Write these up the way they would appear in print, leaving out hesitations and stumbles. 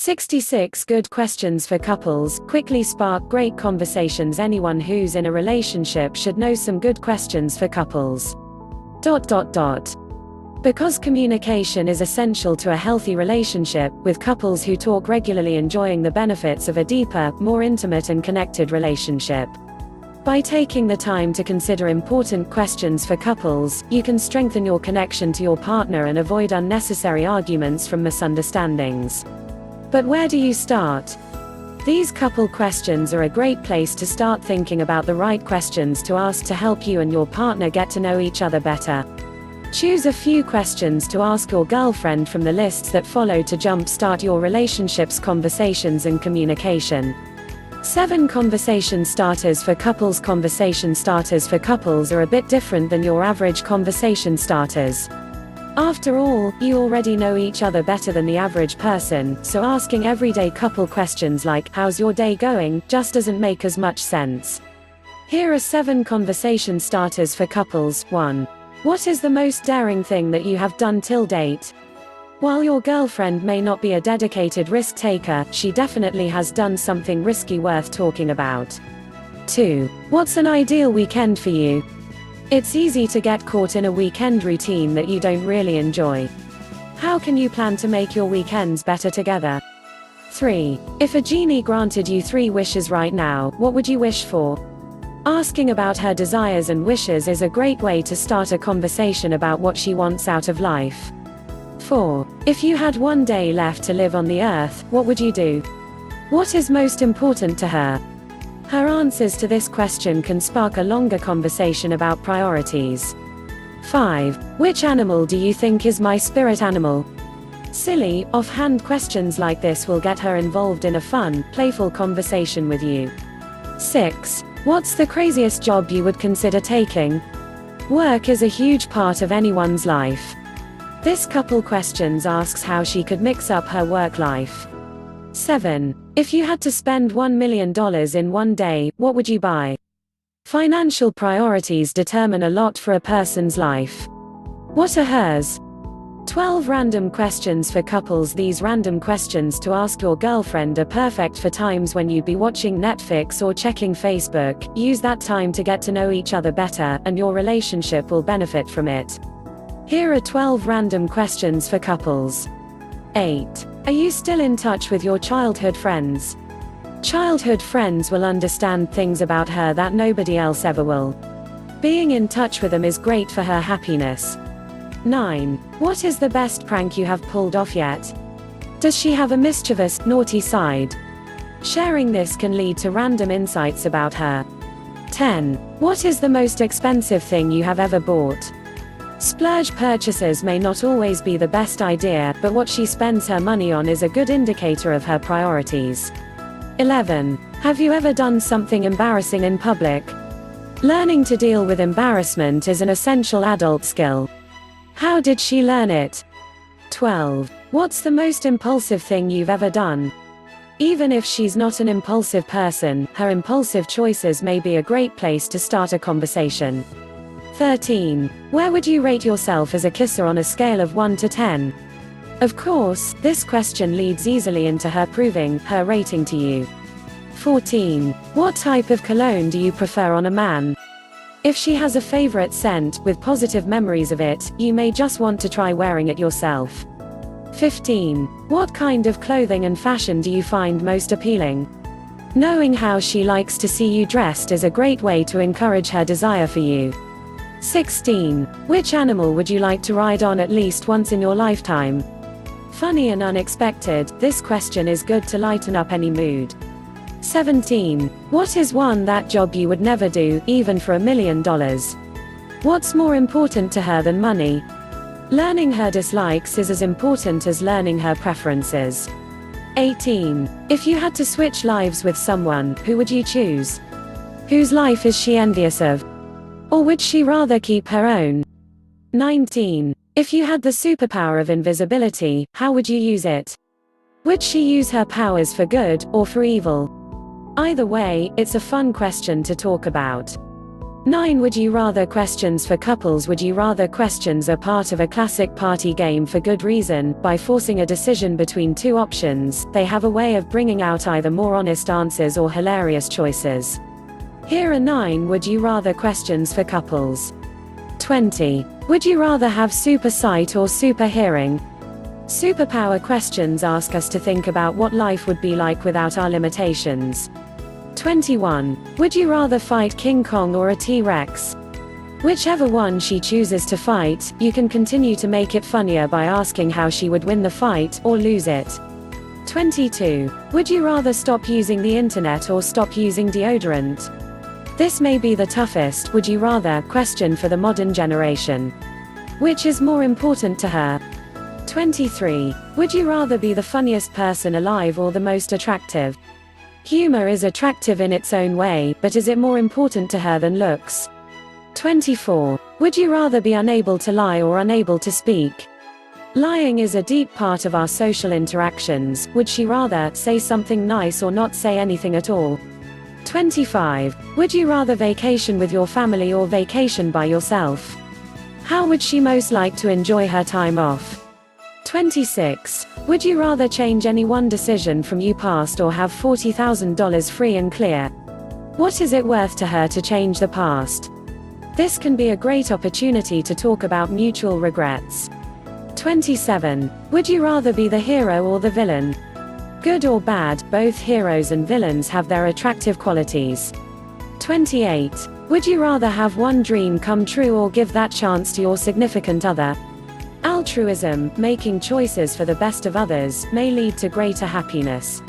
66 Good Questions for Couples quickly spark great conversations. Anyone who's in a relationship should know some good questions for couples. Because communication is essential to a healthy relationship, with couples who talk regularly enjoying the benefits of a deeper, more intimate and connected relationship. By taking the time to consider important questions for couples, you can strengthen your connection to your partner and avoid unnecessary arguments from misunderstandings. But where do you start? These couple questions are a great place to start thinking about the right questions to ask to help you and your partner get to know each other better. Choose a few questions to ask your girlfriend from the lists that follow to jumpstart your relationship's conversations and communication. 7 Conversation Starters for Couples. Conversation starters for couples are a bit different than your average conversation starters. After all, you already know each other better than the average person, so asking everyday couple questions like, "How's your day going?" just doesn't make as much sense. Here are 7 conversation starters for couples. 1. What is the most daring thing that you have done till date? While your girlfriend may not be a dedicated risk taker, she definitely has done something risky worth talking about. 2. What's an ideal weekend for you? It's easy to get caught in a weekend routine that you don't really enjoy. How can you plan to make your weekends better together? 3. If a genie granted you 3 wishes right now, what would you wish for? Asking about her desires and wishes is a great way to start a conversation about what she wants out of life. 4. If you had 1 day left to live on the earth, what would you do? What is most important to her? Her answers to this question can spark a longer conversation about priorities. 5. Which animal do you think is my spirit animal? Silly, offhand questions like this will get her involved in a fun, playful conversation with you. 6. What's the craziest job you would consider taking? Work is a huge part of anyone's life. This couple questions asks how she could mix up her work life. 7. If you had to spend $1 million in 1 day, what would you buy? Financial priorities determine a lot for a person's life. What are hers? 12 Random Questions for Couples. These random questions to ask your girlfriend are perfect for times when you'd be watching Netflix or checking Facebook. Use that time to get to know each other better, and your relationship will benefit from it. Here are 12 random questions for couples. 8. Are you still in touch with your childhood friends? Childhood friends will understand things about her that nobody else ever will. Being in touch with them is great for her happiness. 9. What is the best prank you have pulled off yet? Does she have a mischievous, naughty side? Sharing this can lead to random insights about her. 10. What is the most expensive thing you have ever bought? Splurge purchases may not always be the best idea, but what she spends her money on is a good indicator of her priorities. 11. Have you ever done something embarrassing in public? Learning to deal with embarrassment is an essential adult skill. How did she learn it? 12. What's the most impulsive thing you've ever done? Even if she's not an impulsive person, her impulsive choices may be a great place to start a conversation. 13. Where would you rate yourself as a kisser on a scale of 1 to 10? Of course, this question leads easily into her proving her rating to you. 14. What type of cologne do you prefer on a man? If she has a favorite scent, with positive memories of it, you may just want to try wearing it yourself. 15. What kind of clothing and fashion do you find most appealing? Knowing how she likes to see you dressed is a great way to encourage her desire for you. 16. Which animal would you like to ride on at least once in your lifetime? Funny and unexpected, this question is good to lighten up any mood. 17. What is that job you would never do, even for $1 million? What's more important to her than money? Learning her dislikes is as important as learning her preferences. 18. If you had to switch lives with someone, who would you choose? Whose life is she envious of? Or would she rather keep her own? 19. If you had the superpower of invisibility, how would you use it? Would she use her powers for good, or for evil? Either way, it's a fun question to talk about. 9 Would you rather questions for couples. Would you rather questions are part of a classic party game for good reason. By forcing a decision between two options, they have a way of bringing out either more honest answers or hilarious choices. Here are 9 would you rather questions for couples. 20. Would you rather have super sight or super hearing? Superpower questions ask us to think about what life would be like without our limitations. 21. Would you rather fight King Kong or a T-Rex? Whichever one she chooses to fight, you can continue to make it funnier by asking how she would win the fight, or lose it. 22. Would you rather stop using the internet or stop using deodorant? This may be the toughest would you rather question for the modern generation. Which is more important to her? 23. Would you rather be the funniest person alive or the most attractive? Humor is attractive in its own way, but is it more important to her than looks? 24. Would you rather be unable to lie or unable to speak? Lying is a deep part of our social interactions. Would she rather say something nice or not say anything at all? 25. Would you rather vacation with your family or vacation by yourself? How would she most like to enjoy her time off? 26. Would you rather change any one decision from your past or have $40,000 free and clear? What is it worth to her to change the past? This can be a great opportunity to talk about mutual regrets. 27. Would you rather be the hero or the villain? Good or bad, both heroes and villains have their attractive qualities. 28. Would you rather have one dream come true or give that chance to your significant other? Altruism, making choices for the best of others, may lead to greater happiness.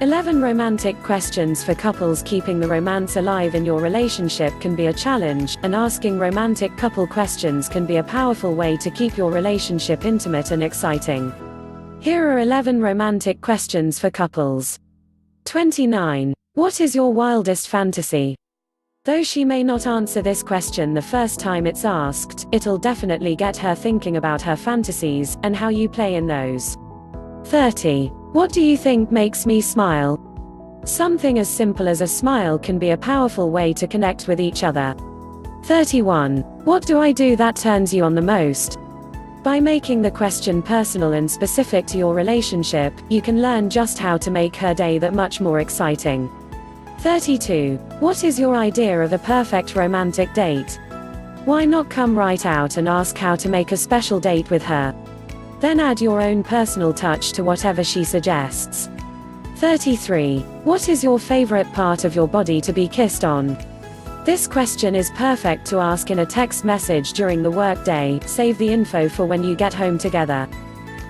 11 Romantic questions for couples. Keeping the romance alive in your relationship can be a challenge, and asking romantic couple questions can be a powerful way to keep your relationship intimate and exciting. Here are 11 romantic questions for couples. 29. What is your wildest fantasy? Though she may not answer this question the first time it's asked, it'll definitely get her thinking about her fantasies, and how you play in those. 30. What do you think makes me smile? Something as simple as a smile can be a powerful way to connect with each other. 31. What do I do that turns you on the most? By making the question personal and specific to your relationship, you can learn just how to make her day that much more exciting. 32. What is your idea of a perfect romantic date? Why not come right out and ask how to make a special date with her? Then add your own personal touch to whatever she suggests. 33. What is your favorite part of your body to be kissed on? This question is perfect to ask in a text message during the workday. Save the info for when you get home together.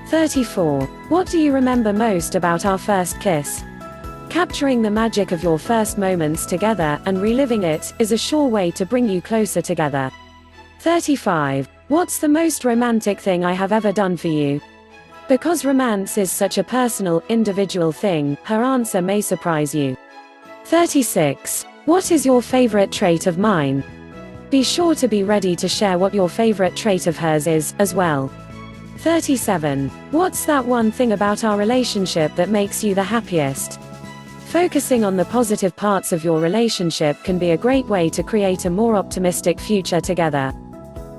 34. What do you remember most about our first kiss? Capturing the magic of your first moments together, and reliving it, is a sure way to bring you closer together. 35. What's the most romantic thing I have ever done for you? Because romance is such a personal, individual thing, her answer may surprise you. 36. What is your favorite trait of mine? Be sure to be ready to share what your favorite trait of hers is, as well. 37. What's that one thing about our relationship that makes you the happiest? Focusing on the positive parts of your relationship can be a great way to create a more optimistic future together.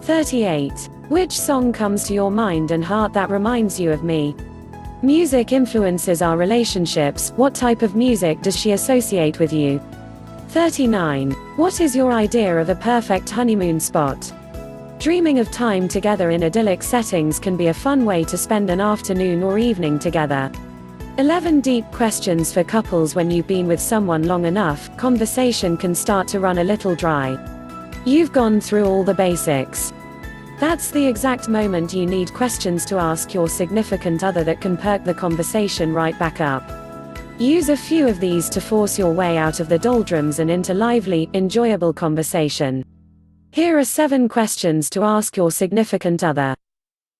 38. Which song comes to your mind and heart that reminds you of me? Music influences our relationships. What type of music does she associate with you? 39. What is your idea of a perfect honeymoon spot? Dreaming of time together in idyllic settings can be a fun way to spend an afternoon or evening together. 11 Deep questions for couples. When you've been with someone long enough, conversation can start to run a little dry. You've gone through all the basics. That's the exact moment you need questions to ask your significant other that can perk the conversation right back up. Use a few of these to force your way out of the doldrums and into lively, enjoyable conversation. Here are 7 questions to ask your significant other.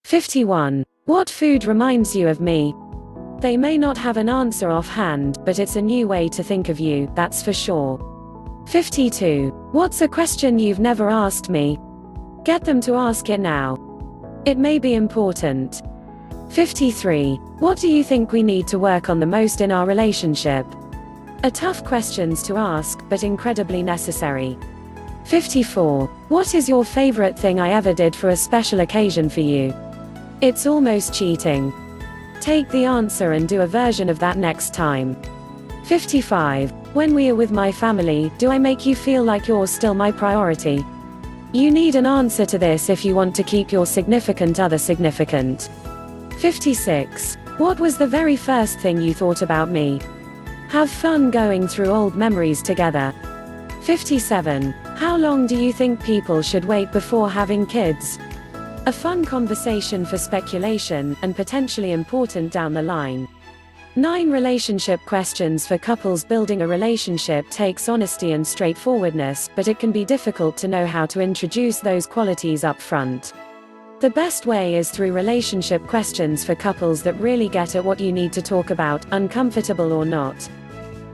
51. What food reminds you of me? They may not have an answer offhand, but it's a new way to think of you, that's for sure. 52. What's a question you've never asked me? Get them to ask it now. It may be important. 53. What do you think we need to work on the most in our relationship? Are tough questions to ask, but incredibly necessary. 54. What is your favorite thing I ever did for a special occasion for you? It's almost cheating. Take the answer and do a version of that next time. 55. When we are with my family, do I make you feel like you're still my priority? You need an answer to this if you want to keep your significant other significant. 56. What was the very first thing you thought about me? Have fun going through old memories together. 57. How long do you think people should wait before having kids? A fun conversation for speculation, and potentially important down the line. 9 relationship questions for couples. Building a relationship takes honesty and straightforwardness, but it can be difficult to know how to introduce those qualities up front. The best way is through relationship questions for couples that really get at what you need to talk about, uncomfortable or not.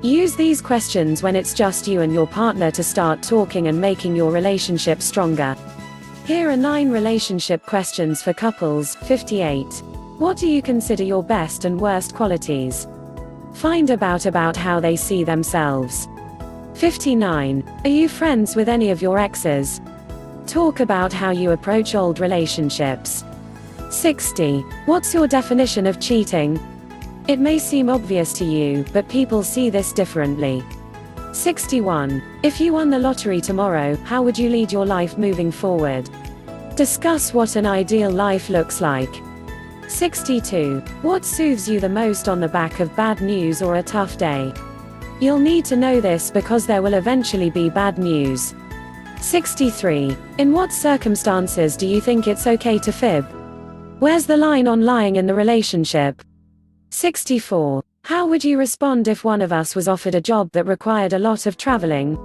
Use these questions when it's just you and your partner to start talking and making your relationship stronger. Here are 9 relationship questions for couples. 58. What do you consider your best and worst qualities? Find about how they see themselves. 59. Are you friends with any of your exes? Talk about how you approach old relationships. 60. What's your definition of cheating? It may seem obvious to you, but people see this differently. 61. If you won the lottery tomorrow, how would you lead your life moving forward? Discuss what an ideal life looks like. 62. What soothes you the most on the back of bad news or a tough day? You'll need to know this because there will eventually be bad news. 63. In what circumstances do you think it's okay to fib? Where's the line on lying in the relationship? 64. How would you respond if one of us was offered a job that required a lot of traveling?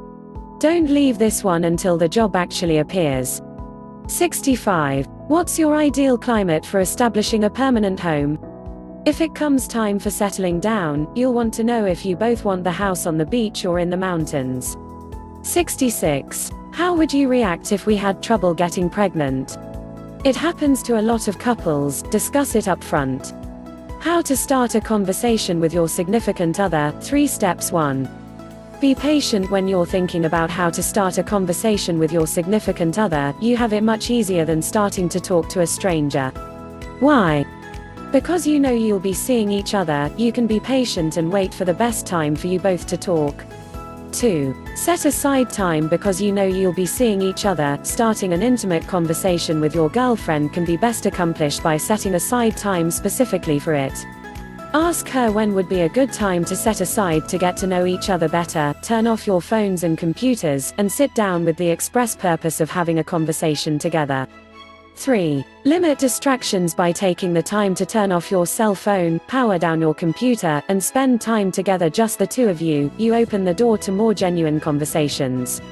Don't leave this one until the job actually appears. 65. What's your ideal climate for establishing a permanent home? If it comes time for settling down, you'll want to know if you both want the house on the beach or in the mountains. 66. How would you react if we had trouble getting pregnant? It happens to a lot of couples. Discuss it up front. How to start a conversation with your significant other. 3 steps. 1. Be patient when you're thinking about how to start a conversation with your significant other. You have it much easier than starting to talk to a stranger. Why? Because you know you'll be seeing each other, you can be patient and wait for the best time for you both to talk. 2. Set aside time because you know you'll be seeing each other. Starting an intimate conversation with your girlfriend can be best accomplished by setting aside time specifically for it. Ask her when would be a good time to set aside to get to know each other better. Turn off your phones and computers, and sit down with the express purpose of having a conversation together. 3. Limit distractions by taking the time to turn off your cell phone, power down your computer, and spend time together, just the two of you. You open the door to more genuine conversations.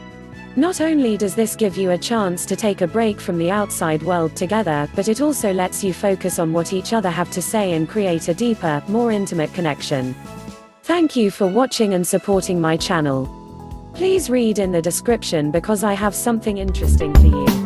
Not only does this give you a chance to take a break from the outside world together, but it also lets you focus on what each other have to say and create a deeper, more intimate connection. Thank you for watching and supporting my channel. Please read in the description because I have something interesting for you.